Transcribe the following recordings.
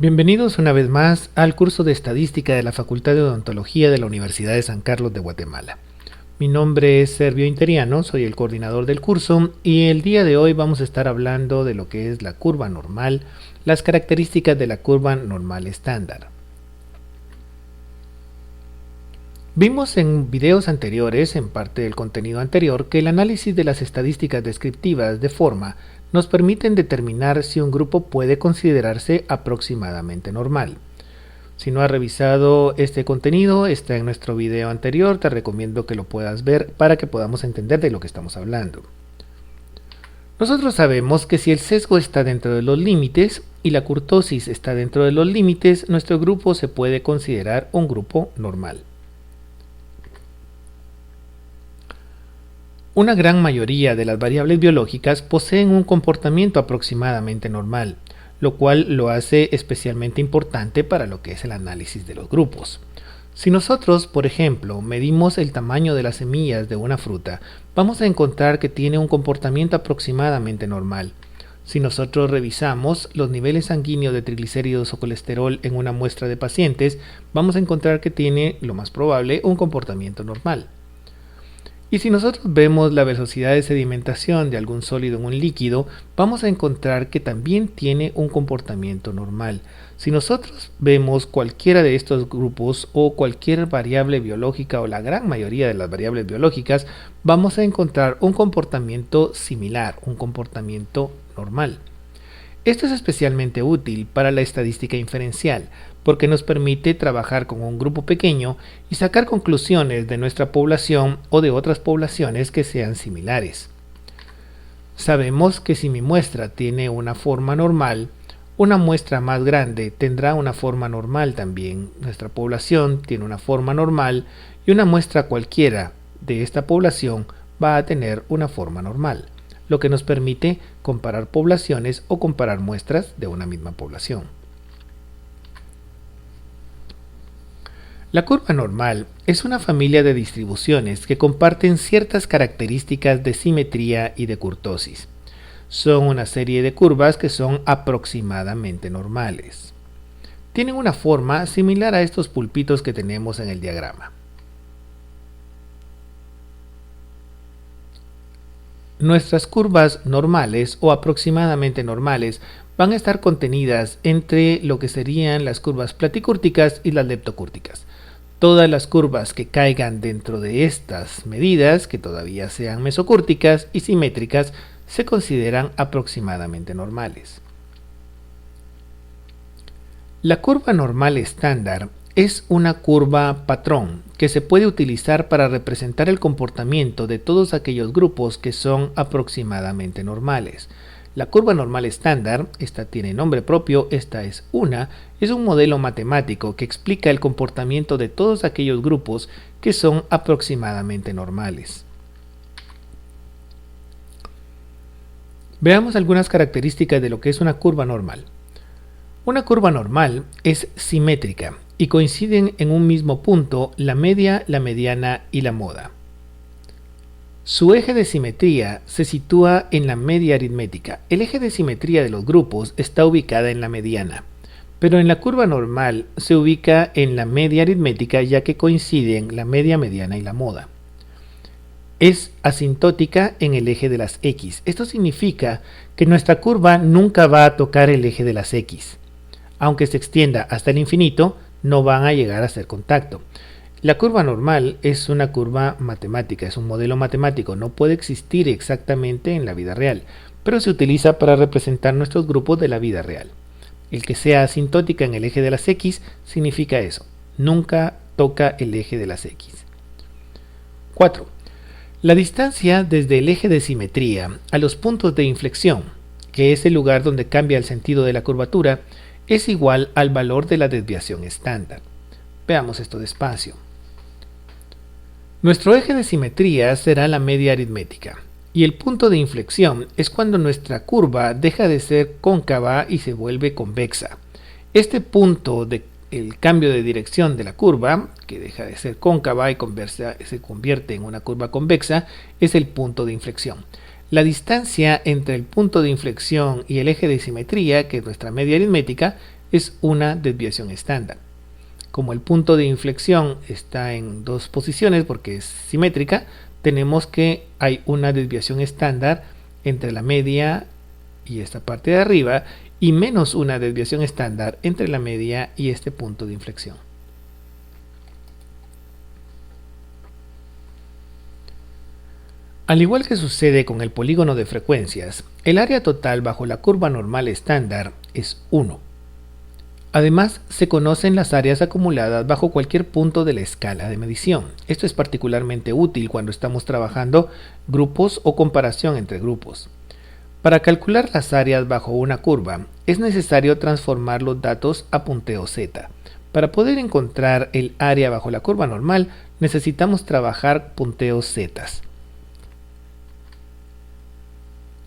Bienvenidos una vez más al curso de Estadística de la Facultad de Odontología de la Universidad de San Carlos de Guatemala. Mi nombre es Servio Interiano, soy el coordinador del curso y el día de hoy vamos a estar hablando de lo que es la curva normal, las características de la curva normal estándar. Vimos en videos anteriores, en parte del contenido anterior, que el análisis de las estadísticas descriptivas de forma nos permiten determinar si un grupo puede considerarse aproximadamente normal. Si no has revisado este contenido, está en nuestro video anterior, te recomiendo que lo puedas ver para que podamos entender de lo que estamos hablando. Nosotros sabemos que si el sesgo está dentro de los límites y la kurtosis está dentro de los límites, nuestro grupo se puede considerar un grupo normal. Una gran mayoría de las variables biológicas poseen un comportamiento aproximadamente normal, lo cual lo hace especialmente importante para lo que es el análisis de los grupos. Si nosotros, por ejemplo, medimos el tamaño de las semillas de una fruta, vamos a encontrar que tiene un comportamiento aproximadamente normal. Si nosotros revisamos los niveles sanguíneos de triglicéridos o colesterol en una muestra de pacientes, vamos a encontrar que tiene, lo más probable, un comportamiento normal. Y si nosotros vemos la velocidad de sedimentación de algún sólido en un líquido, vamos a encontrar que también tiene un comportamiento normal. Si nosotros vemos cualquiera de estos grupos o cualquier variable biológica o la gran mayoría de las variables biológicas, vamos a encontrar un comportamiento similar, un comportamiento normal. Esto es especialmente útil para la estadística inferencial, porque nos permite trabajar con un grupo pequeño y sacar conclusiones de nuestra población o de otras poblaciones que sean similares. Sabemos que si mi muestra tiene una forma normal, una muestra más grande tendrá una forma normal también. Nuestra población tiene una forma normal y una muestra cualquiera de esta población va a tener una forma normal, lo que nos permite comparar poblaciones o comparar muestras de una misma población. La curva normal es una familia de distribuciones que comparten ciertas características de simetría y de kurtosis. Son una serie de curvas que son aproximadamente normales. Tienen una forma similar a estos pulpitos que tenemos en el diagrama. Nuestras curvas normales o aproximadamente normales van a estar contenidas entre lo que serían las curvas platicúrticas y las leptocúrticas. Todas las curvas que caigan dentro de estas medidas, que todavía sean mesocúrticas y simétricas, se consideran aproximadamente normales. La curva normal estándar es una curva patrón que se puede utilizar para representar el comportamiento de todos aquellos grupos que son aproximadamente normales. La curva normal estándar, esta tiene nombre propio, es un modelo matemático que explica el comportamiento de todos aquellos grupos que son aproximadamente normales. Veamos algunas características de lo que es una curva normal. Una curva normal es simétrica y coinciden en un mismo punto la media, la mediana y la moda. Su eje de simetría se sitúa en la media aritmética. El eje de simetría de los grupos está ubicada en la mediana, pero en la curva normal se ubica en la media aritmética ya que coinciden la media, mediana y la moda. Es asintótica en el eje de las X. Esto significa que nuestra curva nunca va a tocar el eje de las X. Aunque se extienda hasta el infinito, no van a llegar a hacer contacto. La curva normal es una curva matemática, es un modelo matemático, no puede existir exactamente en la vida real, pero se utiliza para representar nuestros grupos de la vida real. El que sea asintótica en el eje de las X significa eso, nunca toca el eje de las X. 4. La distancia desde el eje de simetría a los puntos de inflexión, que es el lugar donde cambia el sentido de la curvatura, es igual al valor de la desviación estándar. Veamos esto despacio. Nuestro eje de simetría será la media aritmética, y el punto de inflexión es cuando nuestra curva deja de ser cóncava y se vuelve convexa. Este punto del cambio de dirección de la curva, que deja de ser cóncava y se convierte en una curva convexa, es el punto de inflexión. La distancia entre el punto de inflexión y el eje de simetría, que es nuestra media aritmética, es una desviación estándar. Como el punto de inflexión está en dos posiciones porque es simétrica, tenemos que hay una desviación estándar entre la media y esta parte de arriba y menos una desviación estándar entre la media y este punto de inflexión. Al igual que sucede con el polígono de frecuencias, el área total bajo la curva normal estándar es 1. Además, se conocen las áreas acumuladas bajo cualquier punto de la escala de medición. Esto es particularmente útil cuando estamos trabajando grupos o comparación entre grupos. Para calcular las áreas bajo una curva, es necesario transformar los datos a punteo Z. Para poder encontrar el área bajo la curva normal, necesitamos trabajar punteos Z.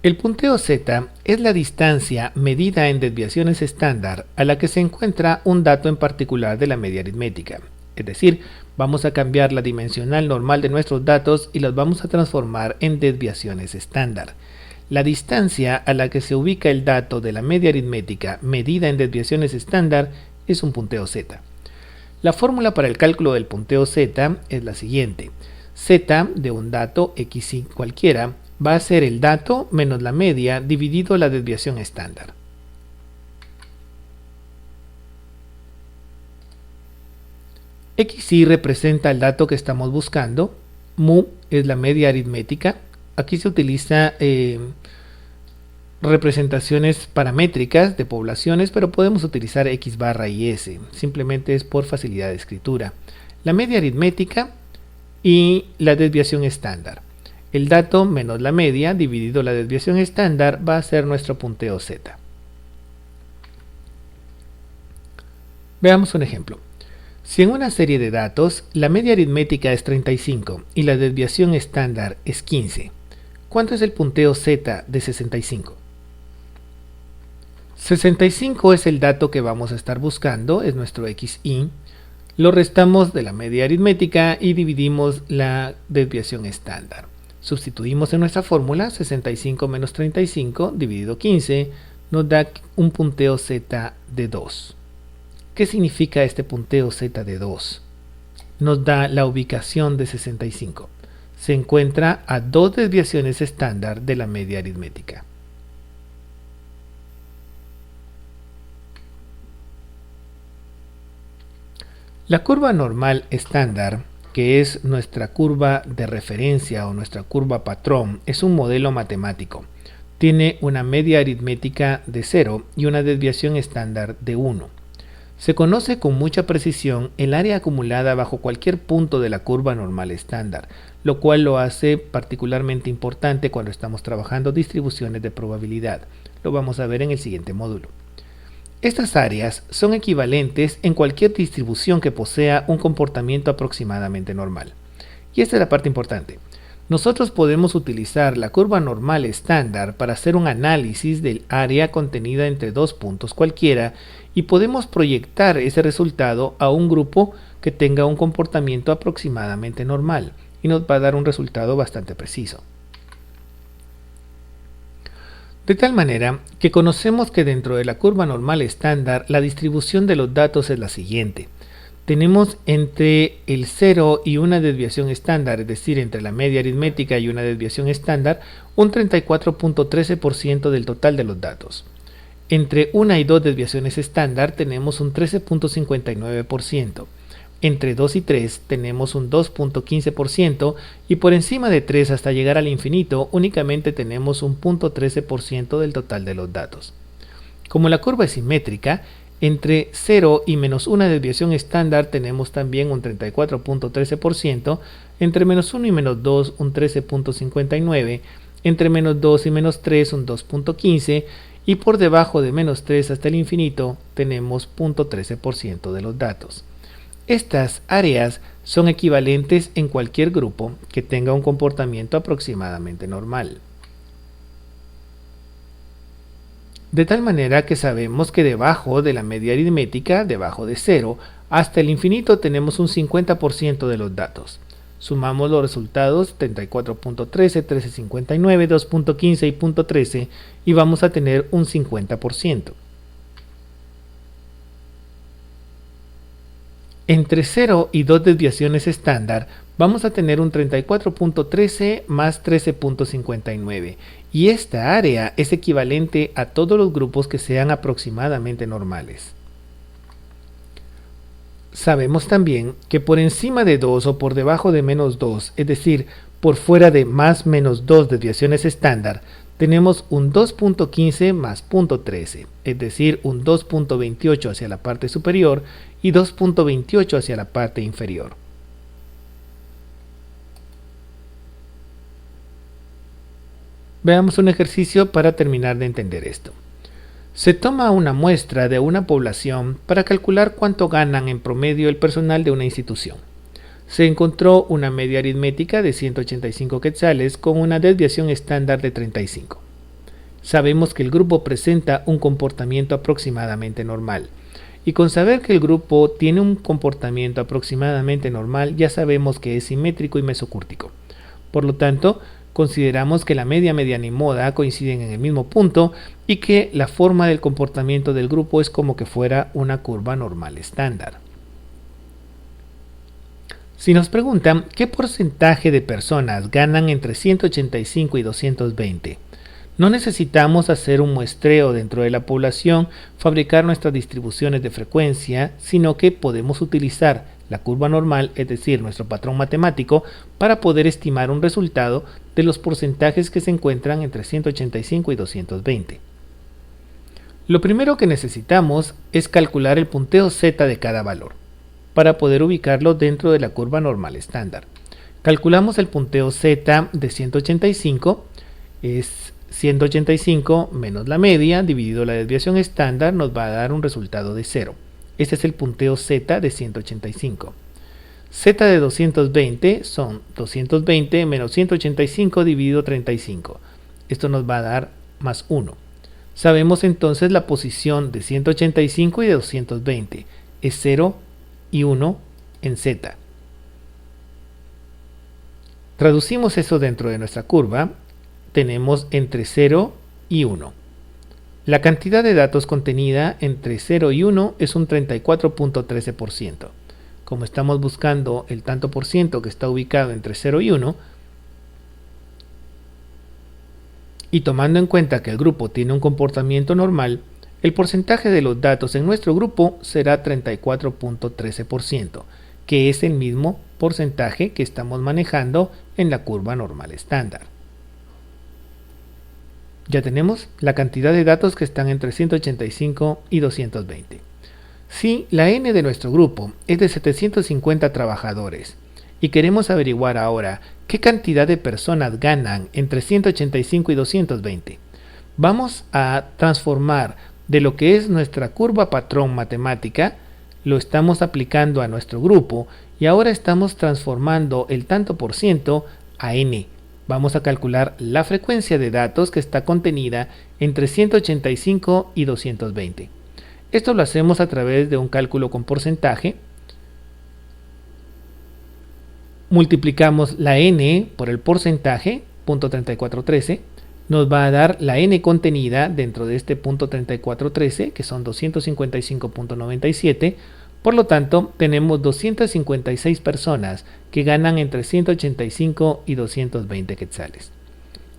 El punteo Z es la distancia medida en desviaciones estándar a la que se encuentra un dato en particular de la media aritmética. Es decir, vamos a cambiar la dimensional normal de nuestros datos y las vamos a transformar en desviaciones estándar. La distancia a la que se ubica el dato de la media aritmética medida en desviaciones estándar es un punteo Z. La fórmula para el cálculo del punteo Z es la siguiente. Z de un dato xy cualquiera va a ser el dato menos la media dividido la desviación estándar. Xy representa el dato que estamos buscando, mu es la media aritmética. Aquí se utiliza representaciones paramétricas de poblaciones, pero podemos utilizar x barra y s, simplemente es por facilidad de escritura. La media aritmética y la desviación estándar. El dato menos la media dividido la desviación estándar va a ser nuestro punteo Z. Veamos un ejemplo. Si en una serie de datos la media aritmética es 35 y la desviación estándar es 15, ¿cuánto es el punteo Z de 65? 65 es el dato que vamos a estar buscando, es nuestro xy. Lo restamos de la media aritmética y dividimos la desviación estándar. Sustituimos en nuestra fórmula 65 menos 35 dividido 15 nos da un punteo Z de 2. ¿Qué significa este punteo Z de 2? Nos da la ubicación de 65. Se encuentra a 2 desviaciones estándar de la media aritmética. La curva normal estándar, que es nuestra curva de referencia o nuestra curva patrón, es un modelo matemático. Tiene una media aritmética de 0 y una desviación estándar de 1. Se conoce con mucha precisión el área acumulada bajo cualquier punto de la curva normal estándar, lo cual lo hace particularmente importante cuando estamos trabajando distribuciones de probabilidad. Lo vamos a ver en el siguiente módulo. Estas áreas son equivalentes en cualquier distribución que posea un comportamiento aproximadamente normal. Y esta es la parte importante. Nosotros podemos utilizar la curva normal estándar para hacer un análisis del área contenida entre dos puntos cualquiera y podemos proyectar ese resultado a un grupo que tenga un comportamiento aproximadamente normal y nos va a dar un resultado bastante preciso. De tal manera que conocemos que dentro de la curva normal estándar la distribución de los datos es la siguiente. Tenemos entre el 0 y una desviación estándar, es decir, entre la media aritmética y una desviación estándar, un 34.13% del total de los datos. Entre una y dos desviaciones estándar tenemos un 13.59%. Entre 2 y 3 tenemos un 2.15% y por encima de 3 hasta llegar al infinito únicamente tenemos un 0.13% del total de los datos. Como la curva es simétrica, entre 0 y menos una desviación estándar tenemos también un 34.13%, entre menos 1 y menos 2 un 13.59%, entre menos 2 y menos 3 un 2.15% y por debajo de menos 3 hasta el infinito tenemos 0.13% de los datos. Estas áreas son equivalentes en cualquier grupo que tenga un comportamiento aproximadamente normal. De tal manera que sabemos que debajo de la media aritmética, debajo de 0, hasta el infinito tenemos un 50% de los datos. Sumamos los resultados 34.13, 13.59, 2.15 y 0.13 y vamos a tener un 50%. Entre 0 y 2 desviaciones estándar vamos a tener un 34.13 más 13.59 y esta área es equivalente a todos los grupos que sean aproximadamente normales. Sabemos también que por encima de 2 o por debajo de menos 2, es decir, por fuera de más menos 2 desviaciones estándar, tenemos un 2.15 más 0.13, es decir, un 2.28 hacia la parte superior y 2.28 hacia la parte inferior. Veamos un ejercicio para terminar de entender esto. Se toma una muestra de una población para calcular cuánto ganan en promedio el personal de una institución. Se encontró una media aritmética de 185 quetzales con una desviación estándar de 35. Sabemos que el grupo presenta un comportamiento aproximadamente normal. Y con saber que el grupo tiene un comportamiento aproximadamente normal, ya sabemos que es simétrico y mesocúrtico. Por lo tanto, consideramos que la media, mediana y moda coinciden en el mismo punto y que la forma del comportamiento del grupo es como que fuera una curva normal estándar. Si nos preguntan qué porcentaje de personas ganan entre 185 y 220, no necesitamos hacer un muestreo dentro de la población, fabricar nuestras distribuciones de frecuencia, sino que podemos utilizar la curva normal, es decir, nuestro patrón matemático, para poder estimar un resultado de los porcentajes que se encuentran entre 185 y 220. Lo primero que necesitamos es calcular el punteo Z de cada valor, para poder ubicarlo dentro de la curva normal estándar. Calculamos el punteo Z de 185, es 185 menos la media dividido la desviación estándar nos va a dar un resultado de 0. Este es el punteo Z de 185. Z de 220 son 220 menos 185 dividido 35. Esto nos va a dar más 1. Sabemos entonces la posición de 185 y de 220. Es 0 y 1 en Z. Traducimos eso dentro de nuestra curva. Tenemos entre 0 y 1. La cantidad de datos contenida entre 0 y 1 es un 34.13%. Como estamos buscando el tanto por ciento que está ubicado entre 0 y 1, y tomando en cuenta que el grupo tiene un comportamiento normal, el porcentaje de los datos en nuestro grupo será 34.13%, que es el mismo porcentaje que estamos manejando en la curva normal estándar. Ya tenemos la cantidad de datos que están entre 185 y 220. Si la N de nuestro grupo es de 750 trabajadores y queremos averiguar ahora qué cantidad de personas ganan entre 185 y 220, vamos a transformar de lo que es nuestra curva patrón matemática, lo estamos aplicando a nuestro grupo y ahora estamos transformando el tanto por ciento a N. Vamos a calcular la frecuencia de datos que está contenida entre 185 y 220. Esto lo hacemos a través de un cálculo con porcentaje. Multiplicamos la n por el porcentaje, 0.3413, nos va a dar la n contenida dentro de este 0.3413, que son 255.97. Por lo tanto, tenemos 256 personas que ganan entre 185 y 220 quetzales.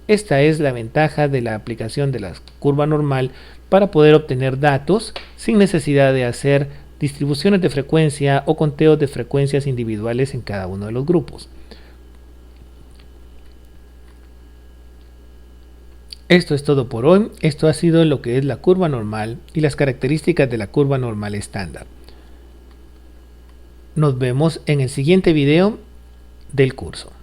Esta es la ventaja de la aplicación de la curva normal para poder obtener datos sin necesidad de hacer distribuciones de frecuencia o conteos de frecuencias individuales en cada uno de los grupos. Esto es todo por hoy. Esto ha sido lo que es la curva normal y las características de la curva normal estándar. Nos vemos en el siguiente video del curso.